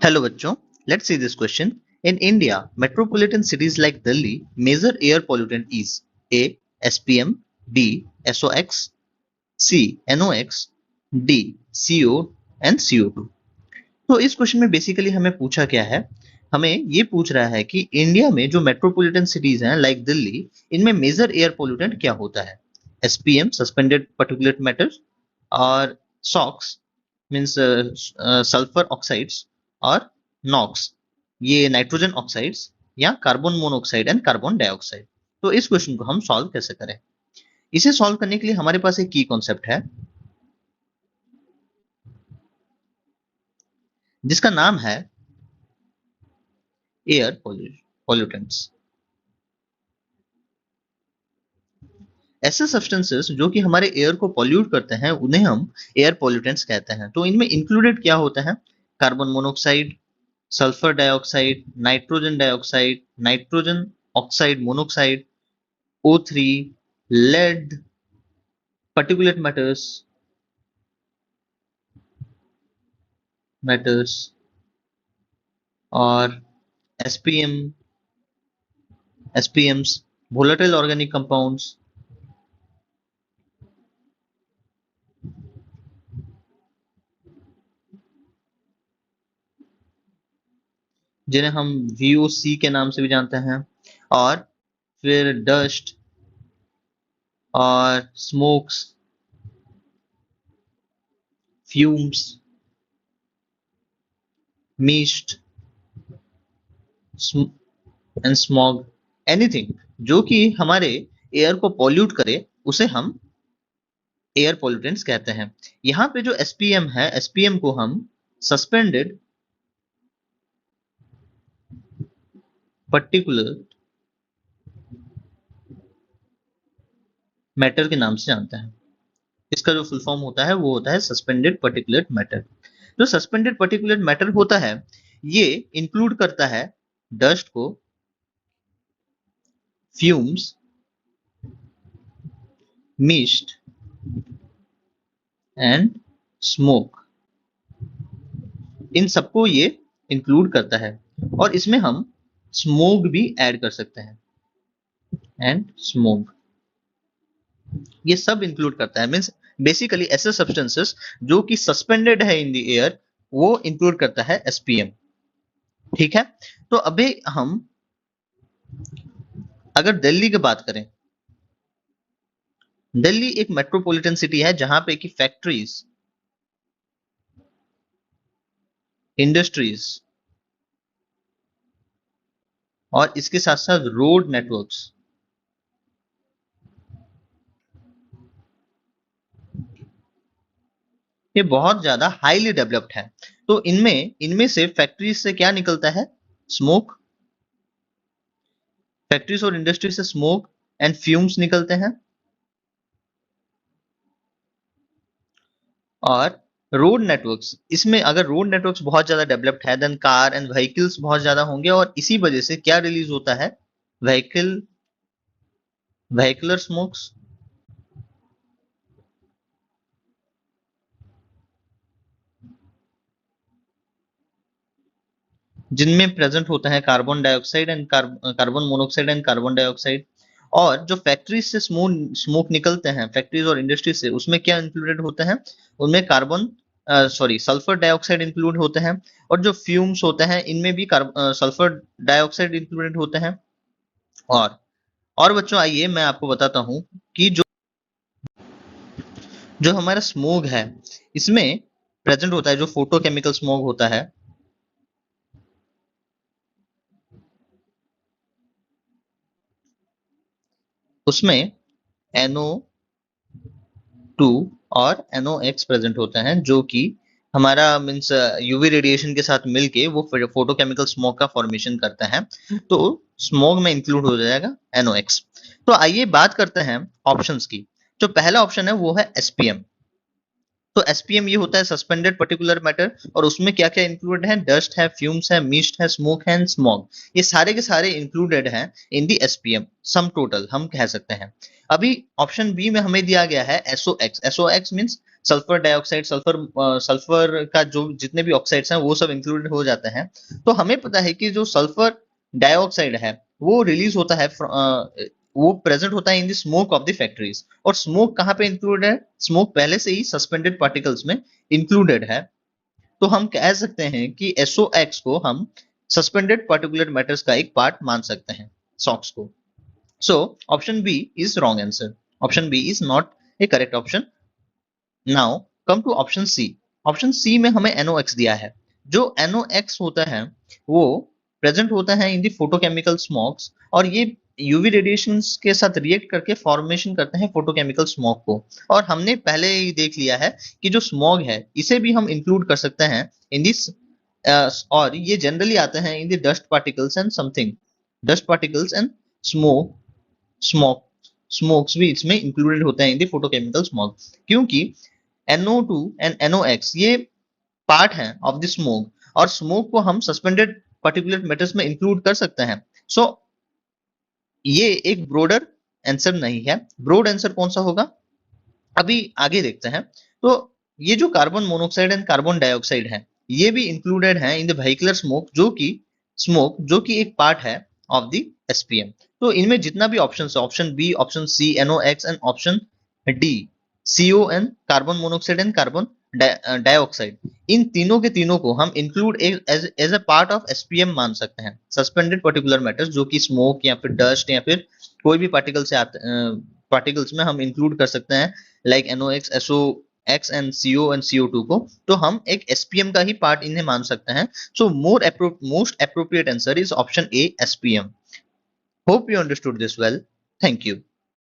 Hello बच्चों, let's see this question. In India, metropolitan cities like Delhi, major air pollutant is A. SPM, B. SOx, C. NOx, D. CO and CO2. तो इस question में basically हमें पूछा क्या है, हमें ये पूछ रहा है कि इंडिया में जो मेट्रोपॉलिटन सिटीज हैं लाइक दिल्ली, इनमें मेजर एयर पोल्यूटेंट क्या होता है। एसपीएम सस्पेंडेड पर्टिकुलेट मैटर, और सॉक्स मीन्स सल्फर ऑक्साइड्स, और नॉक्स ये नाइट्रोजन ऑक्साइड्स, या carbon monoxide and carbon dioxide. तो इस क्वेश्चन को हम सॉल्व कैसे करें, इसे सॉल्व करने के लिए हमारे पास एक की कॉन्सेप्ट है जिसका नाम है एयर पोल्यूटेंट्स। ऐसे सब्सटेंसेस जो कि हमारे एयर को पॉल्यूट करते हैं उन्हें हम एयर पॉल्यूटेंट्स कहते हैं। तो इनमें इंक्लूडेड क्या होता है, carbon monoxide, sulphur dioxide, nitrogen oxide monoxide, O3, lead, particulate matters और एसपीएम्स, वोलेटाइल ऑर्गेनिक कंपाउंड्स, जिन्हें हम VOC के नाम से भी जानते हैं, और फिर डस्ट और smokes, fumes, mist and smog, anything जो कि हमारे एयर को पॉल्यूट करे उसे हम एयर पॉल्यूटेंट्स कहते हैं। यहाँ पे जो एसपीएम है, एसपीएम को हम सस्पेंडेड पर्टिकुलर मैटर के नाम से जानते हैं। इसका जो फुल फॉर्म होता है वो होता है सस्पेंडेड पर्टिकुलर मैटर। जो सस्पेंडेड पर्टिकुलर मैटर होता है ये इंक्लूड करता है डस्ट को, फ्यूम्स, मिस्ट एंड स्मोक, इन सबको ये इंक्लूड करता है। और इसमें हम स्मोक भी ऐड कर सकते हैं, एंड स्मोक ये सब इंक्लूड करता है। मींस बेसिकली ऐसे सब्सटेंसेस जो कि सस्पेंडेड है इन द एयर वो इंक्लूड करता है एसपीएम। ठीक है, तो अभी हम अगर दिल्ली की बात करें, दिल्ली एक मेट्रोपॉलिटन सिटी है जहां पे की फैक्ट्रीज, इंडस्ट्रीज और इसके साथ साथ रोड नेटवर्क्स ये बहुत ज्यादा हाईली डेवलप्ड है। तो इनमें इनमें से फैक्ट्रीज से क्या निकलता है, स्मोक, फैक्ट्रीज और इंडस्ट्री से स्मोक एंड फ्यूम्स निकलते हैं, और रोड नेटवर्क्स, इसमें अगर रोड नेटवर्क्स बहुत ज्यादा डेवलप्ड है देन कार एंड व्हीकल्स बहुत ज्यादा होंगे, और इसी वजह से क्या रिलीज होता है, व्हीकलर स्मोक्स, जिनमें प्रेजेंट होता है carbon dioxide and carbon monoxide and carbon dioxide. और जो फैक्ट्रीज से स्मोक निकलते हैं, फैक्ट्रीज और इंडस्ट्री से, उसमें क्या इंक्लूडेड होते हैं, उनमें सल्फर डाइऑक्साइड इंक्लूड होते हैं। और जो फ्यूम्स होते हैं इनमें भी सल्फर डाइऑक्साइड इंक्लूडेड होते हैं। और और बच्चों आइए मैं आपको बताता हूं कि जो जो हमारा स्मोग है इसमें प्रेजेंट होता है, जो फोटोकेमिकल स्मोग होता है, उसमें NO2 और NOx प्रेजेंट होते हैं, जो कि हमारा मीन्स यूवी रेडिएशन के साथ मिलके वो फोटोकेमिकल स्मोक का फॉर्मेशन करता है। तो स्मोक में इंक्लूड हो जाएगा NOx। तो आइए बात करते हैं ऑप्शंस की। जो पहला ऑप्शन है वो है एसपीएम। तो एसपीएम ये होता है सस्पेंडेड पर्टिकुलर मैटर, और उसमें क्या क्या इंक्लूडेड है, डस्ट है, फ्यूम्स है, मिस्ट है, स्मोक है, स्मॉग, ये सारे के सारे इंक्लूडेड हैं इन दी एसपीएम सम टोटल हम कह सकते हैं। अभी ऑप्शन बी में हमें दिया गया है SOX. SOX means sulphur dioxide, sulphur का जो जितने भी ऑक्साइड्स हैं वो सब इंक्लूडेड हो जाते हैं। तो हमें पता है कि जो सल्फर डाइऑक्साइड है वो रिलीज होता है वो प्रेजेंट होता है in the smoke of the factories. और स्मोक कहाँ पे इंक्लूडेड है? स्मोक पहले से ही सस्पेंडेड पार्टिकल्स में इंक्लूडेड है। तो हम कह सकते हैं कि SOx को हम सस्पेंडेड पार्टिकुलर मैटर्स का एक पार्ट मान सकते हैं, सॉक्स को। So option B is wrong answer. Option B is not a correct option. Now come to option C. Option C में हमें NOx दिया है। जो NOx होता है वो प्रेजेंट होता है इन दी फोटोकेमिकल स्मोक्स, और ये यूवी रेडिएशंस के साथ रिएक्ट करके फॉर्मेशन करते हैं फोटोकेमिकल स्मोक को। और हमने पहले ही देख लिया है कि जो स्मॉग है इसे भी हम इंक्लूड कर सकते हैं इन दिस, और ये जनरली आते हैं in the dust particles and something, dust particles and smoke, smoke smokes भी इसमें इंक्लूडेड होते हैं इन द फोटोकेमिकल स्मॉग। क्योंकि NO2 एंड NOx ये पार्ट है ऑफ द स्मोक, और स्मोक को हम सस्पेंडेड पार्टिकुलर मैटर्स में इंक्लूड कर सकते हैं। सो ये एक ब्रॉडर आंसर नहीं है। ब्रॉड आंसर कौन सा होगा अभी आगे देखते हैं। तो ये जो carbon monoxide and carbon dioxide है ये भी इंक्लूडेड है इन द व्हीकलर स्मोक, जो कि एक पार्ट है ऑफ द SPM। तो इनमें जितना भी ऑप्शन है, option B, option C NOx and option D CO and carbon monoxide and carbon dioxide, इन तीनों के तीनों को हम include as a part of SPM मान सकते हैं, सस्पेंडेड पर्टिकुलर मैटर्स, जो कि स्मोक या फिर डस्ट या फिर कोई भी पार्टिकल से आते पार्टिकल्स में हम इंक्लूड कर सकते हैं, like NOx, SOx and CO and CO2 को। तो हम एक SPM का ही पार्ट इन्हें मान सकते हैं। So most appropriate answer is option A, SPM। Hope you understood this well. Thank you.